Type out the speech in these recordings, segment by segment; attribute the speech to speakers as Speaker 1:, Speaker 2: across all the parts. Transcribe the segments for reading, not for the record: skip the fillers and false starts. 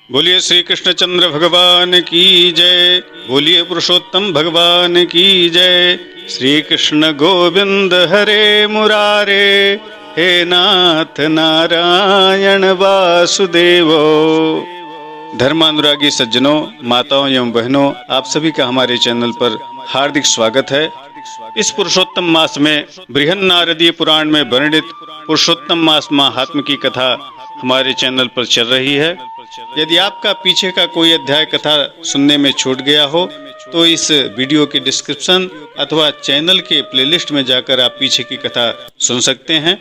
Speaker 1: बोलिए श्री कृष्णचंद्र भगवान की जय। बोलिए पुरुषोत्तम भगवान की जय। श्री कृष्ण गोविंद हरे मुरारे, हे नाथ नारायण वासुदेवो। धर्मानुरागी सज्जनों, माताओं एवं बहनों, आप सभी का हमारे चैनल पर हार्दिक स्वागत है। इस पुरुषोत्तम मास में बृहन्नारदीय पुराण में वर्णित पुरुषोत्तम मास महात्म्य की कथा हमारे चैनल पर चल रही है। यदि आपका पीछे का कोई अध्याय कथा सुनने में छूट गया हो तो इस वीडियो के डिस्क्रिप्शन अथवा चैनल के प्लेलिस्ट में जाकर आप पीछे की कथा सुन सकते हैं।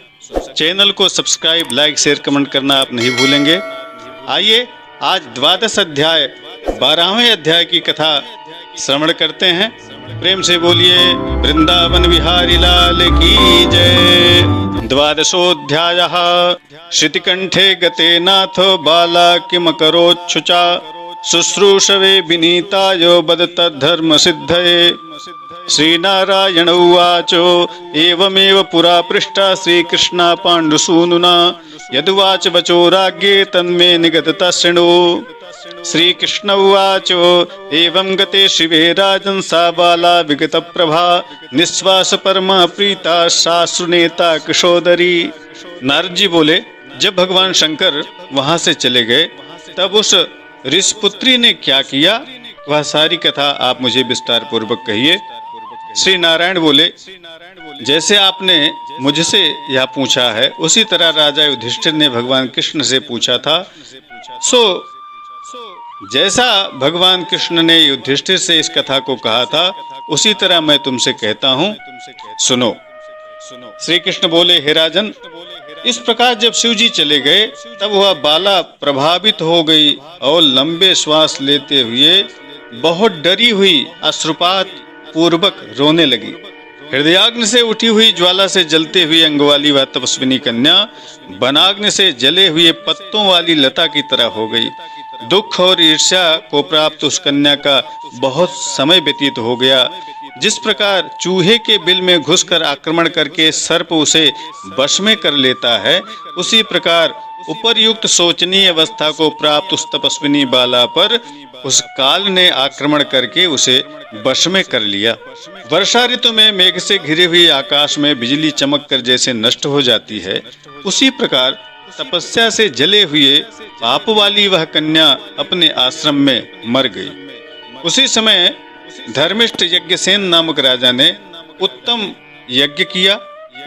Speaker 1: चैनल को सब्सक्राइब, लाइक, शेयर, कमेंट करना आप नहीं भूलेंगे। आइए आज द्वादश अध्याय 12वें अध्याय की कथा श्रवण करते हैं। प्रेम से बोलिए वृंदावन बिहारी लाल की जय। द्वादशोऽध्यायः। श्रुतिकंठे गते नाथो बाला किम करोच्छुचा, शुश्रूषवे विनीतायो वद तद्धर्म सिद्धये। श्रीनारायण उवाचो एवमेव पुरा पृष्टा श्रीकृष्णा पाण्डुसूनुना, यदुवाच वचो राज्ञे तन्मे निगतता शृणु। श्रीकृष्ण उवाचो एवं गते शिवे राजन् सा बाला विगत प्रभा, निःश्वास परमा प्रीता शास्त्रनेता कृशोदरी। नारद जी बोले, जब भगवान शंकर वहां से चले गए तब उस ऋषिपुत्री ने क्या किया, वह सारी कथा आप मुझे विस्तार पूर्वक कहिए। श्री नारायण बोले, जैसे आपने मुझसे यह पूछा है उसी तरह राजा युधिष्ठिर ने भगवान कृष्ण से पूछा था। जैसा भगवान कृष्ण ने युधिष्ठिर से इस कथा को कहा था उसी तरह मैं तुमसे कहता हूँ, सुनो। श्री कृष्ण बोले, हे राजन, इस प्रकार जब शिव जी चले गए तब वह बाला प्रभावित हो गई और लंबे श्वास लेते हुए बहुत डरी हुई अश्रुपात पूर्वक रोने लगी। हृदयाग्नि से उठी हुई ज्वाला से जलते हुए अंग वाली वह तपस्विनी कन्या वनाग्नि से जले हुए पत्तों वाली लता की तरह हो गई। दुख और ईर्ष्या को प्राप्त उस कन्या का बहुत समय व्यतीत हो गया। जिस प्रकार चूहे के बिल में घुसकर आक्रमण करके सर्प उसे वश में कर लेता है, उसी प्रकार उपर्युक्त शोचनीय अवस्था को प्राप्त उस तपस्विनी बाला पर उस काल ने आक्रमण करके उसे वश में कर लिया। वर्षा ऋतु में मेघ से घिरे हुए आकाश में बिजली चमक कर जैसे नष्ट हो जाती है, उसी प्रकार तपस्या से जले हुए पाप वाली वह कन्या अपने आश्रम में मर गई। उसी समय धर्मिष्ठ यज्ञसेन नामक राजा ने उत्तम यज्ञ किया।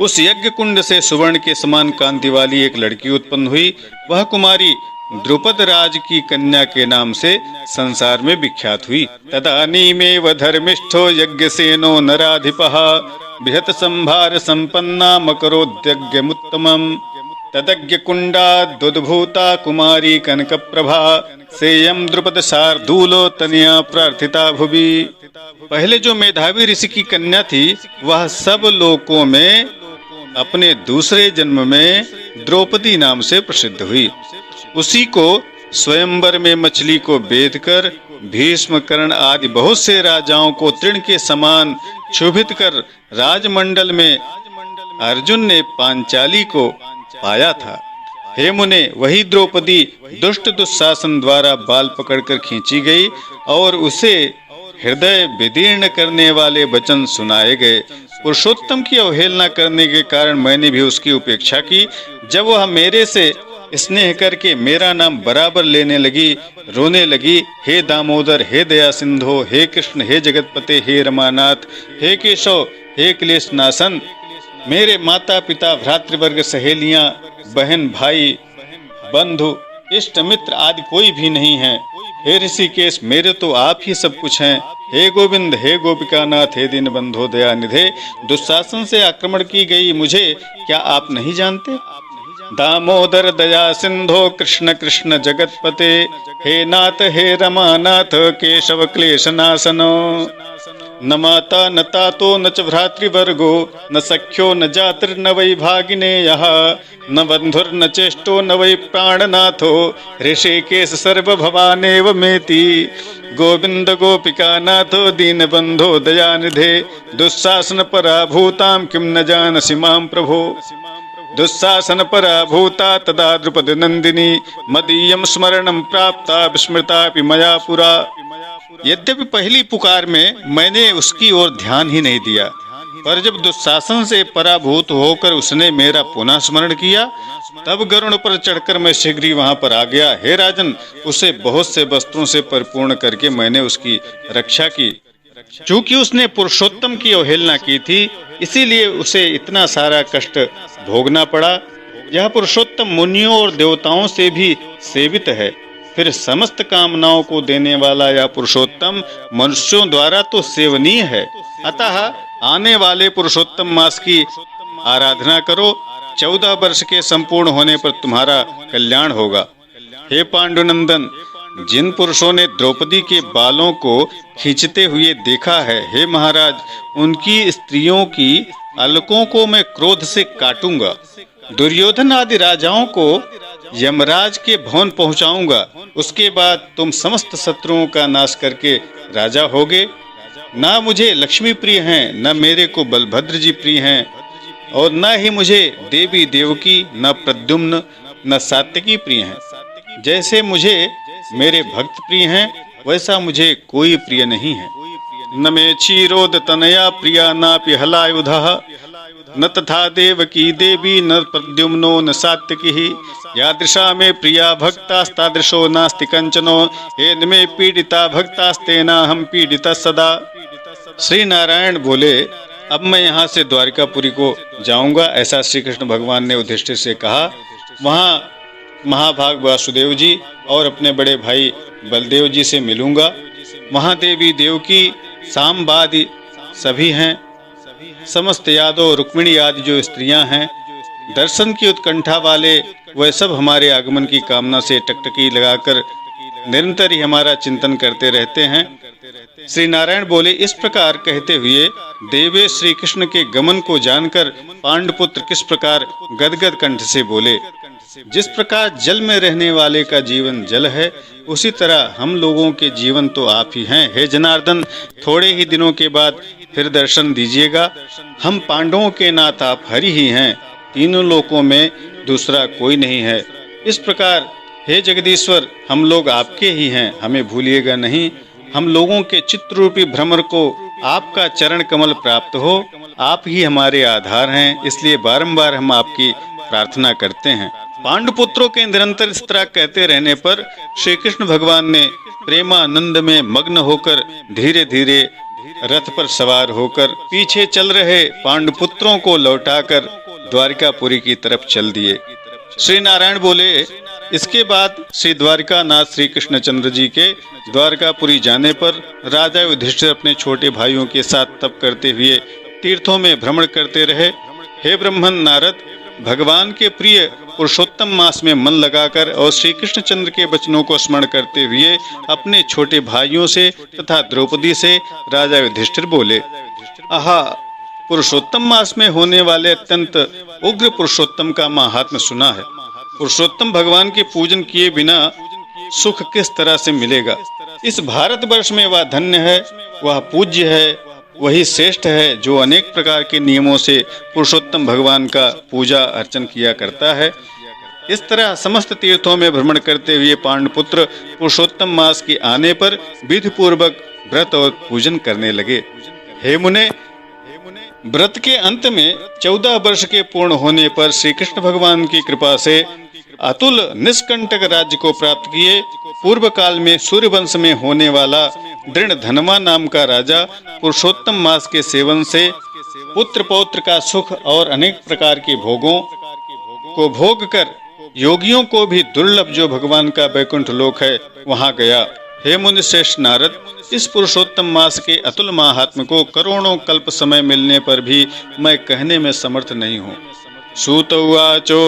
Speaker 1: उस यज्ञ कुंड से सुवर्ण के समान कांति वाली एक लड़की उत्पन्न हुई। वह कुमारी द्रुपद राज की कन्या के नाम से संसार में विख्यात हुई। तदानीमेव धर्मिष्ठो यज्ञसेनो नराधिपः, बृहत् संभार संपन्ना मकरोद्यज्ञमुत्तमम्। तदज्ञ कुंडाद्भूता कुमारी कनक प्रभा, सेयम द्रुपद शार्दूलो तनया प्रार्थिता भुवि। पहले जो मेधावी ऋषि की कन्या थी वह सब लोकों में अपने दूसरे जन्म में द्रौपदी नाम से प्रसिद्ध हुई। उसी को स्वयंवर में मछली को बेधकर भीष्म, कर्ण आदि बहुत से राजाओं को तृण के समान क्षोभित कर राजमंडल में अर्जुन ने पांचाली को पाया था। हे मुने, वही द्रौपदी दुष्ट दुशासन द्वारा बाल पकड़कर खींची गई और उसे हृदय विदीर्ण करने वाले वचन सुनाए गए। पुरुषोत्तम की अवहेलना करने के कारण मैंने भी उसकी उपेक्षा की। जब वह मेरे से स्नेह करके मेरा नाम बराबर लेने लगी, रोने लगी, हे दामोदर, हे दया सिंधो, हे कृष्ण, हे जगतपते, हे रमानाथ, हे केशव, हे क्लेश नाशन, मेरे माता पिता, भ्रातृवर्ग, सहेलियां, बहन, भाई, बंधु, इष्ट मित्र आदि कोई भी नहीं है। हे ऋषिकेश, मेरे तो आप ही सब कुछ हैं। हे गोविंद, हे गोपिकानाथ, हे दीन बंधो दयानिधे, दुशासन से आक्रमण की गई मुझे क्या आप नहीं जानते? दामोदर दया सिंधो, कृष्ण कृष्ण जगतपते, हे नाथ, हे रमानाथ, केशव क्लेश नाशनो। न माता न तातो न च भ्रातृवर्गो, न सख्यो न जातिर्न वै भागिनेयः, न बंधुर्न चेष्टो न वै प्राणनाथो, ऋषिकेश सर्वभवानेव मेति। गोविंद गोपिकानाथो दीन बंधो दयानिधे, दुःशासन पराभूतां किं न जानसि मां प्रभो। दुस्साहसन पराभूता तदा द्रुपद नंदिनी मदीयम स्मरणम प्राप्ता विस्मृता मया पुरा। यद्यपि पहली पुकार में मैंने उसकी ओर ध्यान ही नहीं दिया, पर जब दुस्शासन से पराभूत होकर उसने मेरा पुनः स्मरण किया, तब गरुड़ पर चढ़कर मैं शीघ्र ही वहां पर आ गया। हे राजन, उसे बहुत से वस्त्रों से परिपूर्ण करके मैंने उसकी रक्षा की। चूंकि उसने पुरुषोत्तम की अवहेलना की थी, इसीलिए उसे इतना सारा कष्ट भोगना पड़ा। यह पुरुषोत्तम मुनियों और देवताओं से भी सेवित है। फिर समस्त कामनाओं को देने वाला यह पुरुषोत्तम मनुष्यों द्वारा तो सेवनीय है। अतः आने वाले पुरुषोत्तम मास की आराधना करो। 14 वर्ष के संपूर्ण होने पर तुम्हारा कल्याण होगा। हे पांडुनंदन, जिन पुरुषों ने द्रौपदी के बालों को खींचते हुए देखा है, हे महाराज, उनकी स्त्रियों की अलकों को मैं क्रोध से काटूंगा। दुर्योधन आदि राजाओं को यमराज के भवन पहुंचाऊंगा। उसके बाद तुम समस्त शत्रुओं का नाश करके राजा होगे। ना मुझे लक्ष्मी प्रिय हैं, न मेरे को बलभद्र जी प्रिय हैं, और न ही मुझे देवी देवकी, न प्रद्युम्न, न सात्यकी प्रिय हैं। जैसे मुझे मेरे भक्त प्रिय हैं, वैसा मुझे कोई प्रिय नहीं है। न मे क्षीरोद तनया प्रिया नापि हलायुधः, न तथा देवकी देवी, न प्रद्युम्नो, न सात्यकी। यादृशा मे प्रिया भक्तास्तादृशो नास्ति कंचनो, येन मे पीडिता भक्तास्तेनाहं पीडितः सदा। श्री नारायण बोले, अब मैं यहाँ से द्वारिकापुरी को जाऊंगा। ऐसा श्री कृष्ण भगवान ने युधिष्ठिर से कहा। वहाँ महाभाग वासुदेव जी और अपने बड़े भाई बलदेव जी से मिलूंगा। वहाँ देवी देवकी, सांबादि सभी हैं। समस्त यादव, रुक्मिणी आदि जो स्त्रियां हैं, दर्शन की उत्कंठा वाले, वह सब हमारे आगमन की कामना से टकटकी लगाकर निरंतर ही हमारा चिंतन करते रहते हैं। श्री नारायण बोले, इस प्रकार कहते हुए देवे श्री कृष्ण के गमन को जानकर पांडुपुत्र किस प्रकार गदगद कंठ से बोले, जिस प्रकार जल में रहने वाले का जीवन जल है, उसी तरह हम लोगों के जीवन तो आप ही हैं। हे जनार्दन, थोड़े ही दिनों के बाद फिर दर्शन दीजिएगा। हम पांडवों के नाथ आप हरि ही हैं, तीनों लोकों में दूसरा कोई नहीं है। इस प्रकार हे जगदीश्वर, हम लोग आपके ही हैं, हमें भूलिएगा नहीं। हम लोगों के चित्तरूपी भ्रमर को आपका चरण कमल प्राप्त हो। आप ही हमारे आधार हैं, इसलिए बारंबार हम आपकी प्रार्थना करते हैं। पांडुपुत्रों के निरंतर इस तरह कहते रहने पर श्री कृष्ण भगवान ने प्रेमानंद में मग्न होकर धीरे धीरे रथ पर सवार होकर पीछे चल रहे पांडुपुत्रों को लौटाकर द्वारिकापुरी की तरफ चल दिए। श्री नारायण बोले, इसके बाद श्री द्वारिकानाथ श्री कृष्णचंद्र जी के द्वारकापुरी जाने पर राजा युधिष्ठिर अपने छोटे भाइयों के साथ तप करते हुए तीर्थों में भ्रमण करते रहे। हे ब्रह्मन नारद, भगवान के प्रिय पुरुषोत्तम मास में मन लगाकर और श्री कृष्णचंद्र के वचनों को स्मरण करते हुए अपने छोटे भाइयों से तथा द्रौपदी से राजा युधिष्ठिर बोले, आहा, पुरुषोत्तम मास में होने वाले अत्यंत उग्र पुरुषोत्तम का महात्म्य सुना है। पुरुषोत्तम भगवान के पूजन किए बिना सुख किस तरह से मिलेगा। इस भारतवर्ष में वह धन्य है, वह पूज्य है, वही श्रेष्ठ है जो अनेक प्रकार के नियमों से पुरुषोत्तम भगवान का पूजा अर्चन किया करता है। इस तरह समस्त तीर्थों में भ्रमण करते हुए पांडुपुत्र पुरुषोत्तम मास के आने पर विधि पूर्वक व्रत और पूजन करने लगे। हे मुने, व्रत के अंत में 14 वर्ष के पूर्ण होने पर श्री कृष्ण भगवान की कृपा से अतुल निष्कंटक राज्य को प्राप्त किए। पूर्व काल में सूर्य वंश में होने वाला दृढ़ धनवा नाम का राजा पुरुषोत्तम मास के सेवन से पुत्र पौत्र का सुख और अनेक प्रकार के भोगों को भोग कर योगियों को भी दुर्लभ जो भगवान का वैकुंठ लोक है वहां गया। हे मुनि श्रेष्ठ नारद, इस पुरुषोत्तम मास के अतुल महात्म्य को करोड़ों कल्प समय मिलने पर भी मैं कहने में समर्थ नहीं हूँ। सूत उवाचो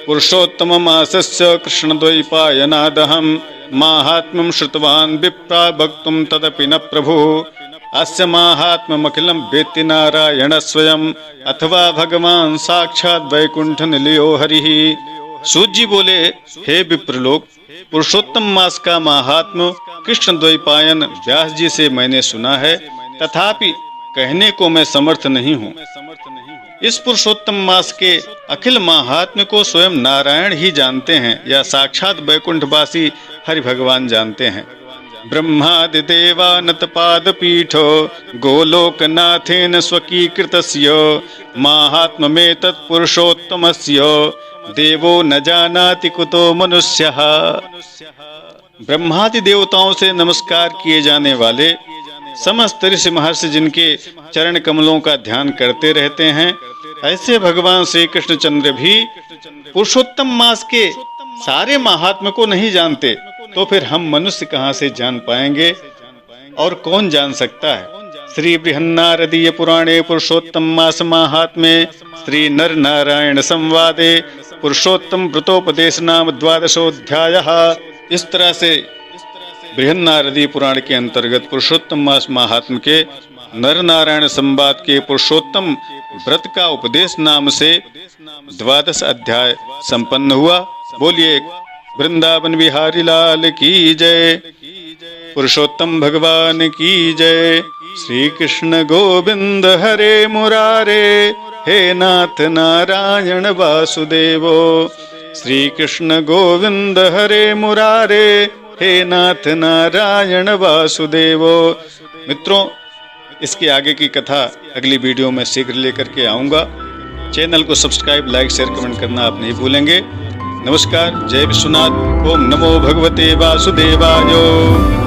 Speaker 1: पुरुषोत्तम मासस्य कृष्णद्वैपायनादहं माहात्म्यं श्रुतवान् विप्रा भक्तुं तदपि न प्रभु अस्य माहात्म्यमखिलं वेत्ति नारायण स्वयं अथवा भगवान साक्षात् वैकुंठ निलयो हरिः। सूत जी बोले, हे विप्रलोक, पुरुषोत्तम मास का महात्म्य कृष्ण द्वैपायन व्यास जी से मैंने सुना है, तथापि कहने को मैं समर्थ नहीं हूँ। इस पुरुषोत्तम मास के अखिल महात्म्य को स्वयं नारायण ही जानते हैं या साक्षात वैकुंठवासी हरि भगवान जानते हैं। ब्रह्मादि देवानत पाद पीठो गोलोकनाथेन स्वकीकृतस्य माहात्म्ये तत्पुरुषोत्तमस्य देवो न जानाति कुतो मनुष्यः। ब्रह्मादि देवताओं से नमस्कार किए जाने वाले समस्त ऋषि महर्षि जिनके चरण कमलों का ध्यान करते रहते हैं, ऐसे भगवान श्री कृष्णचंद्र भी पुरुषोत्तम मास के सारे महात्म्य को नहीं जानते, तो फिर हम मनुष्य कहाँ से जान पाएंगे और कौन जान सकता है। श्री बृहन्नारदीय पुराणे पुरुषोत्तम मास महात्म्ये श्री नर नारायण संवादे पुरुषोत्तम व्रतोपदेश नाम 12वाध्यायः। इस तरह से बृहन्नारदीय पुराण के अंतर्गत पुरुषोत्तम मास महात्म्य के नर नारायण संवाद के पुरुषोत्तम व्रत का उपदेश नाम से 12 अध्याय संपन्न हुआ। बोलिए वृंदावन बिहारी लाल की जय, पुरुषोत्तम भगवान की जय। श्री कृष्ण गोविंद हरे मुरारे, हे नाथ नारायण वासुदेवो। श्री कृष्ण गोविंद हरे मुरारे, हे नाथ नारायण वासुदेवो। मित्रों, इसके आगे की कथा अगली वीडियो में शीघ्र लेकर के आऊंगा। चैनल को सब्सक्राइब, लाइक, शेयर, कमेंट करना आप नहीं भूलेंगे। नमस्कार, जय विश्वनाथ। ओम नमो भगवते वासुदेवाय।